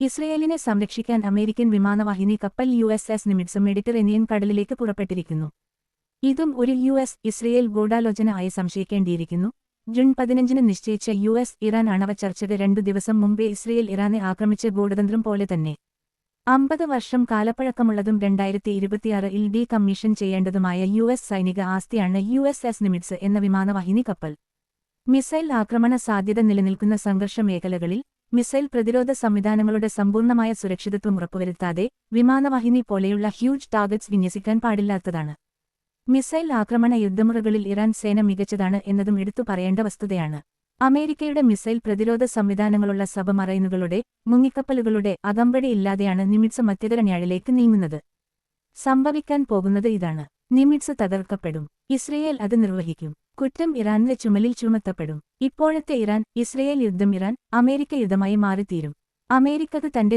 ഇസ്രയേലിനെ സംരക്ഷിക്കാൻ അമേരിക്കൻ വിമാനവാഹിനി കപ്പൽ USS നിമിറ്റ്സ് മെഡിറ്ററേനിയൻ കടലിലേക്ക് പുറപ്പെട്ടിരിക്കുന്നു. ഇതും ഒരു ഇസ്രയേൽ ഗൂഢാലോചന ആയി സംശയിക്കേണ്ടിയിരിക്കുന്നു. ജൂൺ 15 നിശ്ചയിച്ച ഇറാൻ ആണവ ചർച്ചയ്ക്ക് 2 ദിവസം മുമ്പേ ഇസ്രയേൽ ഇറാനെ ആക്രമിച്ച ഗൂഢതന്ത്രം പോലെ തന്നെ 50 വർഷം കാലപ്പഴക്കമുള്ളതും 2026-ൽ ഡീകമ്മീഷൻ ചെയ്യേണ്ടതുമായ സൈനിക ആസ്തിയാണ് USS നിമിറ്റ്സ് എന്ന വിമാനവാഹിനി കപ്പൽ. മിസൈൽ ആക്രമണ സാധ്യത നിലനിൽക്കുന്ന സംഘർഷ മേഖലകളിൽ മിസൈൽ പ്രതിരോധ സംവിധാനങ്ങളുടെ സമ്പൂർണ്ണമായ സുരക്ഷിതത്വം ഉറപ്പുവരുത്താതെ വിമാനവാഹിനി പോലെയുള്ള ഹ്യൂജ് ടാർഗറ്റ്സ് വിന്യസിക്കാൻ പാടില്ലാത്തതാണ്. മിസൈൽ ആക്രമണ യുദ്ധമുറകളിൽ ഇറാൻ സേന മികച്ചതാണ് എന്നതും എടുത്തു പറയേണ്ട വസ്തുതയാണ്. അമേരിക്കയുടെ മിസൈൽ പ്രതിരോധ സംവിധാനങ്ങളുള്ള സബ്മറൈനുകളുടെ മുങ്ങിക്കപ്പലുകളുടെ അകമ്പടിയില്ലാതെയാണ് നിമിറ്റ്സ് മധ്യധരണ്യാഴിലേക്ക് നീങ്ങുന്നത്. സംഭവിക്കാൻ പോകുന്നത് ഇതാണ്: നിമിറ്റ്സ് തകർക്കപ്പെടും. ഇസ്രയേൽ അത് നിർവഹിക്കും. കുറ്റം ഇറാനിലെ ചുമലിൽ ചുമത്തപ്പെടും. ഇപ്പോഴത്തെ ഇറാൻ ഇസ്രയേൽ യുദ്ധം അമേരിക്ക യുദ്ധമായി മാറിത്തീരും. അമേരിക്കക്ക് തന്റെ